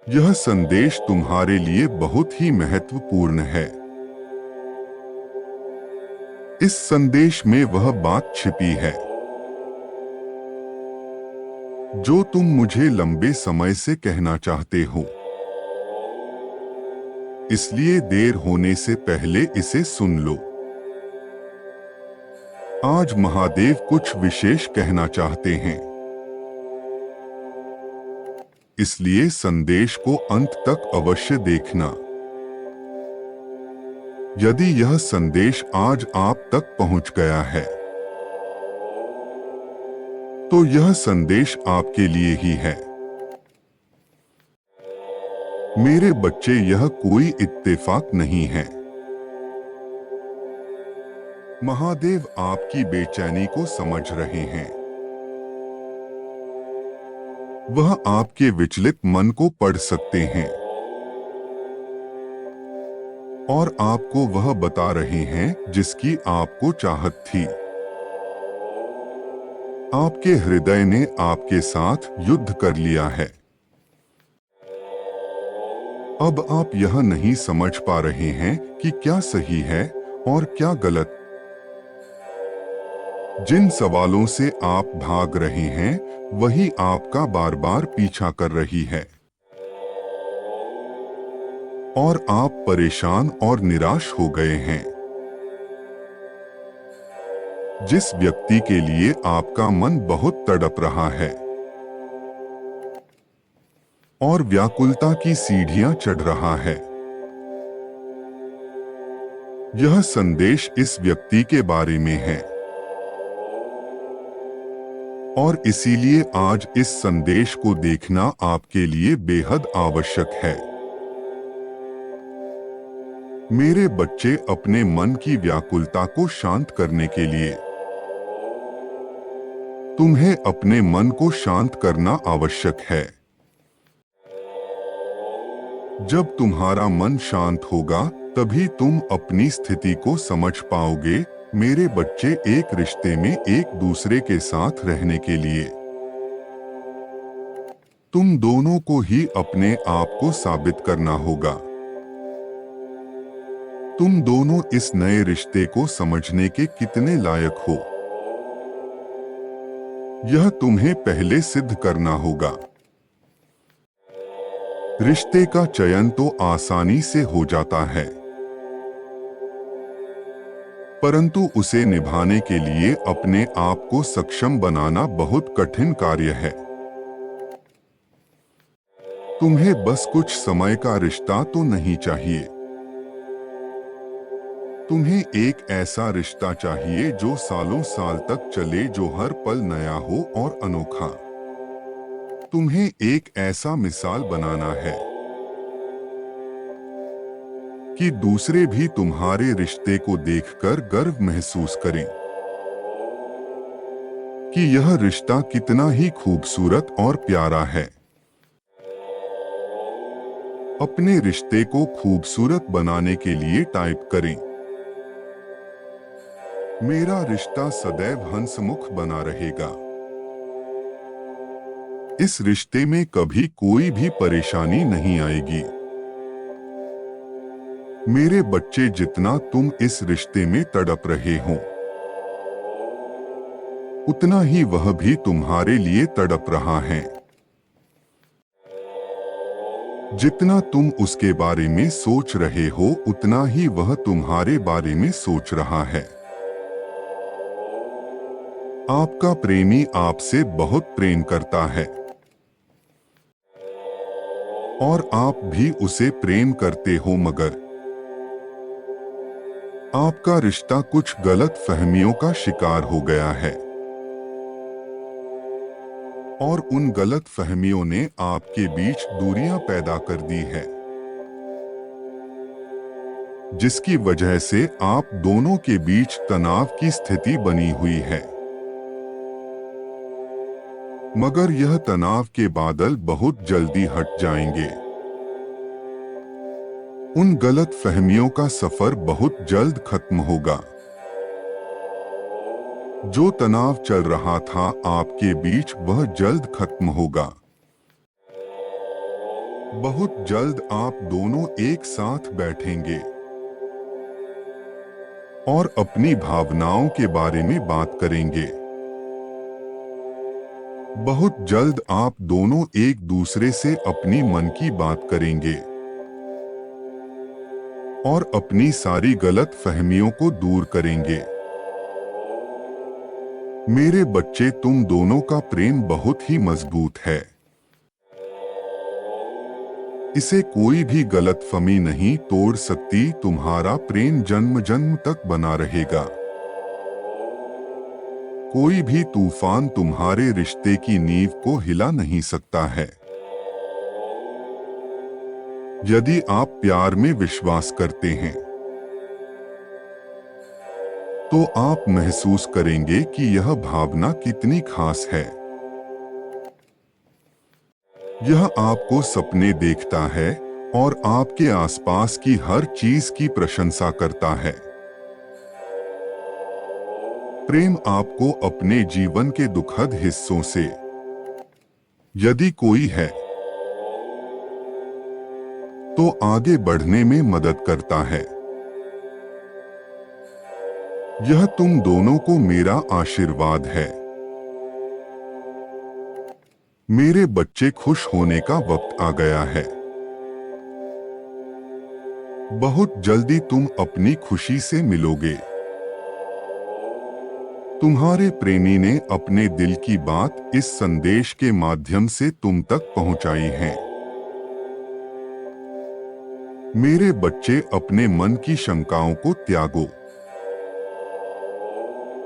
यह संदेश तुम्हारे लिए बहुत ही महत्वपूर्ण है। इस संदेश में वह बात छिपी है जो तुम मुझे लंबे समय से कहना चाहते हो। इसलिए देर होने से पहले इसे सुन लो। आज महादेव कुछ विशेष कहना चाहते हैं, इसलिए संदेश को अंत तक अवश्य देखना। यदि यह संदेश आज आप तक पहुंच गया है तो यह संदेश आपके लिए ही है। मेरे बच्चे, यह कोई इत्तेफाक नहीं है। महादेव आपकी बेचैनी को समझ रहे हैं। वह आपके विचलित मन को पढ़ सकते हैं और आपको वह बता रहे हैं जिसकी आपको चाहत थी। आपके हृदय ने आपके साथ युद्ध कर लिया है। अब आप यह नहीं समझ पा रहे हैं कि क्या सही है और क्या गलत। जिन सवालों से आप भाग रहे हैं वही आपका बार बार पीछा कर रही है और आप परेशान और निराश हो गए हैं। जिस व्यक्ति के लिए आपका मन बहुत तड़प रहा है और व्याकुलता की सीढ़ियां चढ़ रहा है। यह संदेश इस व्यक्ति के बारे में है और इसीलिए आज इस संदेश को देखना आपके लिए बेहद आवश्यक है। मेरे बच्चे, अपने मन की व्याकुलता को शांत करने के लिए तुम्हें अपने मन को शांत करना आवश्यक है। जब तुम्हारा मन शांत होगा तभी तुम अपनी स्थिति को समझ पाओगे। मेरे बच्चे, एक रिश्ते में एक दूसरे के साथ रहने के लिए तुम दोनों को ही अपने आप को साबित करना होगा। तुम दोनों इस नए रिश्ते को समझने के कितने लायक हो, यह तुम्हें पहले सिद्ध करना होगा। रिश्ते का चयन तो आसानी से हो जाता है, परंतु उसे निभाने के लिए अपने आप को सक्षम बनाना बहुत कठिन कार्य है। तुम्हें बस कुछ समय का रिश्ता तो नहीं चाहिए। तुम्हें एक ऐसा रिश्ता चाहिए जो सालों साल तक चले, जो हर पल नया हो और अनोखा। तुम्हें एक ऐसा मिसाल बनाना है कि दूसरे भी तुम्हारे रिश्ते को देखकर गर्व महसूस करें कि यह रिश्ता कितना ही खूबसूरत और प्यारा है। अपने रिश्ते को खूबसूरत बनाने के लिए टाइप करें, मेरा रिश्ता सदैव हंसमुख बना रहेगा। इस रिश्ते में कभी कोई भी परेशानी नहीं आएगी। मेरे बच्चे, जितना तुम इस रिश्ते में तड़प रहे हो उतना ही वह भी तुम्हारे लिए तड़प रहा है। जितना तुम उसके बारे में सोच रहे हो उतना ही वह तुम्हारे बारे में सोच रहा है। आपका प्रेमी आपसे बहुत प्रेम करता है और आप भी उसे प्रेम करते हो, मगर आपका रिश्ता कुछ गलत फहमियों का शिकार हो गया है और उन गलत फहमियों ने आपके बीच दूरियां पैदा कर दी है, जिसकी वजह से आप दोनों के बीच तनाव की स्थिति बनी हुई है। मगर यह तनाव के बादल बहुत जल्दी हट जाएंगे। उन गलत फहमियों का सफर बहुत जल्द खत्म होगा। जो तनाव चल रहा था आपके बीच वह जल्द खत्म होगा। बहुत जल्द आप दोनों एक साथ बैठेंगे और अपनी भावनाओं के बारे में बात करेंगे। बहुत जल्द आप दोनों एक दूसरे से अपनी मन की बात करेंगे और अपनी सारी गलत फहमियों को दूर करेंगे। मेरे बच्चे, तुम दोनों का प्रेम बहुत ही मजबूत है। इसे कोई भी गलतफहमी नहीं तोड़ सकती। तुम्हारा प्रेम जन्म जन्म तक बना रहेगा। कोई भी तूफान तुम्हारे रिश्ते की नींव को हिला नहीं सकता है। यदि आप प्यार में विश्वास करते हैं तो आप महसूस करेंगे कि यह भावना कितनी खास है। यह आपको सपने देखता है और आपके आसपास की हर चीज की प्रशंसा करता है। प्रेम आपको अपने जीवन के दुखद हिस्सों से, यदि कोई है, तो आगे बढ़ने में मदद करता है। यह तुम दोनों को मेरा आशीर्वाद है। मेरे बच्चे, खुश होने का वक्त आ गया है। बहुत जल्दी तुम अपनी खुशी से मिलोगे। तुम्हारे प्रेमी ने अपने दिल की बात इस संदेश के माध्यम से तुम तक पहुंचाई है। मेरे बच्चे, अपने मन की शंकाओं को त्यागो।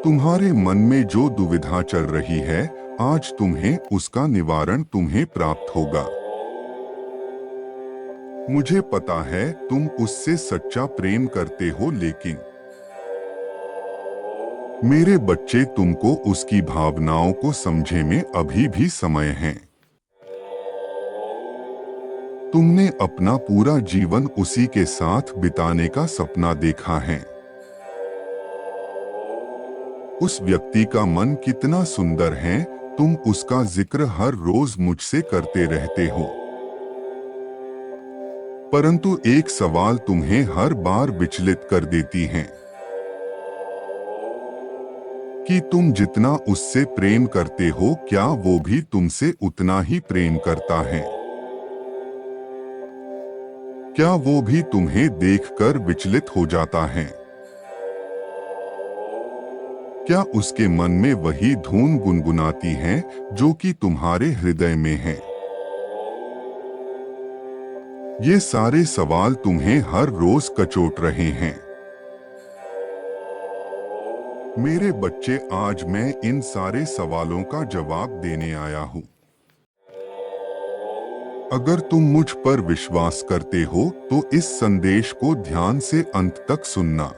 तुम्हारे मन में जो दुविधा चल रही है, आज तुम्हें उसका निवारण तुम्हें प्राप्त होगा। मुझे पता है तुम उससे सच्चा प्रेम करते हो, लेकिन मेरे बच्चे, तुमको उसकी भावनाओं को समझने में अभी भी समय है। तुमने अपना पूरा जीवन उसी के साथ बिताने का सपना देखा है। उस व्यक्ति का मन कितना सुंदर है, तुम उसका जिक्र हर रोज मुझसे करते रहते हो। परंतु एक सवाल तुम्हें हर बार विचलित कर देती है कि तुम जितना उससे प्रेम करते हो, क्या वो भी तुमसे उतना ही प्रेम करता है? क्या वो भी तुम्हें देखकर विचलित हो जाता है? क्या उसके मन में वही धुन गुनगुनाती है जो कि तुम्हारे हृदय में है? ये सारे सवाल तुम्हें हर रोज कचोट रहे हैं। मेरे बच्चे, आज मैं इन सारे सवालों का जवाब देने आया हूँ। अगर तुम मुझ पर विश्वास करते हो तो इस संदेश को ध्यान से अंत तक सुनना।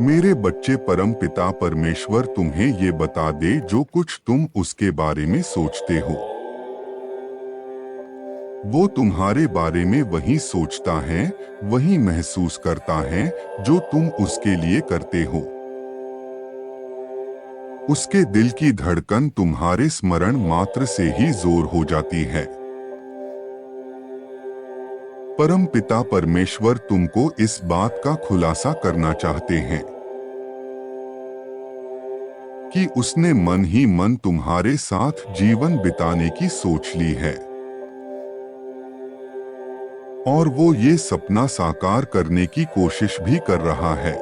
मेरे बच्चे, परम पिता परमेश्वर तुम्हें ये बता दे जो कुछ तुम उसके बारे में सोचते हो। वो तुम्हारे बारे में वही सोचता है, वही महसूस करता है जो तुम उसके लिए करते हो। उसके दिल की धड़कन तुम्हारे स्मरण मात्र से ही जोर हो जाती है। परम पिता परमेश्वर तुमको इस बात का खुलासा करना चाहते हैं कि उसने मन ही मन तुम्हारे साथ जीवन बिताने की सोच ली है और वो ये सपना साकार करने की कोशिश भी कर रहा है।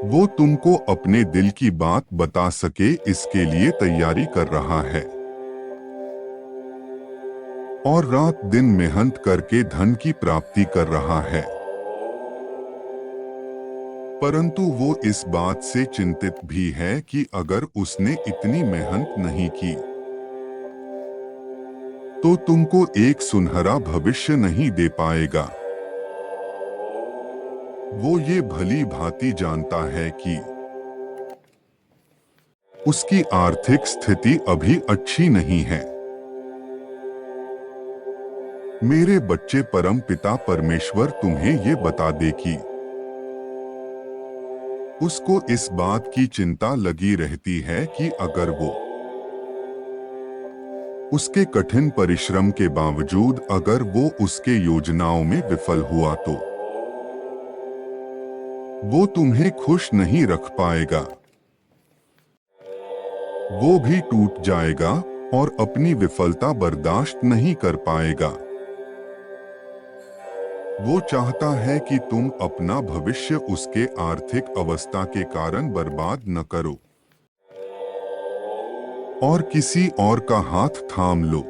वो तुमको अपने दिल की बात बता सके, इसके लिए तैयारी कर रहा है और रात दिन मेहनत करके धन की प्राप्ति कर रहा है। परंतु वो इस बात से चिंतित भी है कि अगर उसने इतनी मेहनत नहीं की तो तुमको एक सुनहरा भविष्य नहीं दे पाएगा। वो ये भली भांति जानता है कि उसकी आर्थिक स्थिति अभी अच्छी नहीं है। मेरे बच्चे, परम पिता परमेश्वर तुम्हें ये बता दे कि उसको इस बात की चिंता लगी रहती है कि अगर वो उसके कठिन परिश्रम के बावजूद अगर वो उसके योजनाओं में विफल हुआ तो वो तुम्हें खुश नहीं रख पाएगा। वो भी टूट जाएगा और अपनी विफलता बर्दाश्त नहीं कर पाएगा। वो चाहता है कि तुम अपना भविष्य उसके आर्थिक अवस्था के कारण बर्बाद न करो और किसी और का हाथ थाम लो,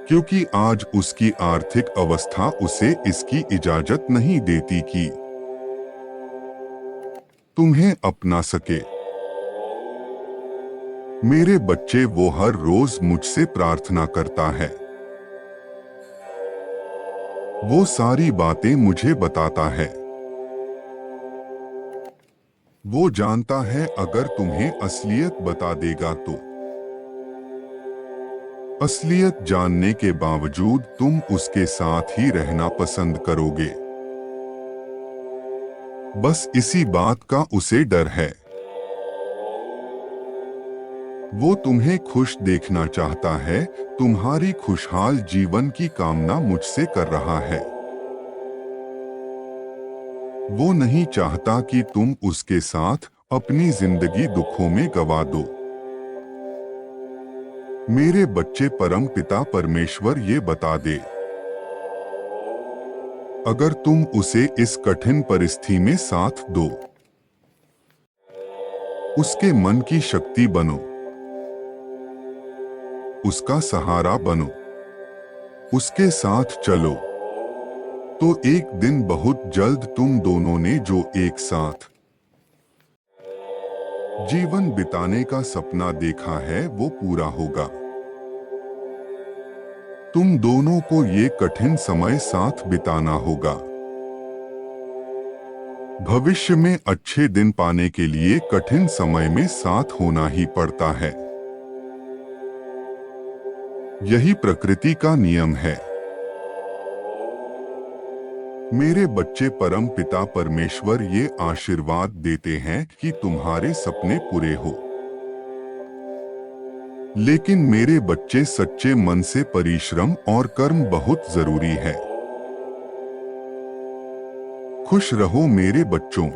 क्योंकि आज उसकी आर्थिक अवस्था उसे इसकी इजाजत नहीं देती कि तुम्हें अपना सके। मेरे बच्चे, वो हर रोज मुझसे प्रार्थना करता है। वो सारी बातें मुझे बताता है। वो जानता है अगर तुम्हें असलियत बता देगा तो असलियत जानने के बावजूद तुम उसके साथ ही रहना पसंद करोगे। बस इसी बात का उसे डर है। वो तुम्हें खुश देखना चाहता है, तुम्हारी खुशहाल जीवन की कामना मुझसे कर रहा है। वो नहीं चाहता कि तुम उसके साथ अपनी जिंदगी दुखों में गवा दो। मेरे बच्चे, परम पिता परमेश्वर ये बता दे, अगर तुम उसे इस कठिन परिस्थिति में साथ दो, उसके मन की शक्ति बनो, उसका सहारा बनो, उसके साथ चलो, तो एक दिन बहुत जल्द तुम दोनों ने जो एक साथ जीवन बिताने का सपना देखा है वो पूरा होगा। तुम दोनों को ये कठिन समय साथ बिताना होगा। भविष्य में अच्छे दिन पाने के लिए कठिन समय में साथ होना ही पड़ता है। यही प्रकृति का नियम है। मेरे बच्चे, परम पिता परमेश्वर ये आशीर्वाद देते हैं कि तुम्हारे सपने पूरे हो। लेकिन मेरे बच्चे, सच्चे मन से परिश्रम और कर्म बहुत जरूरी है। खुश रहो मेरे बच्चों।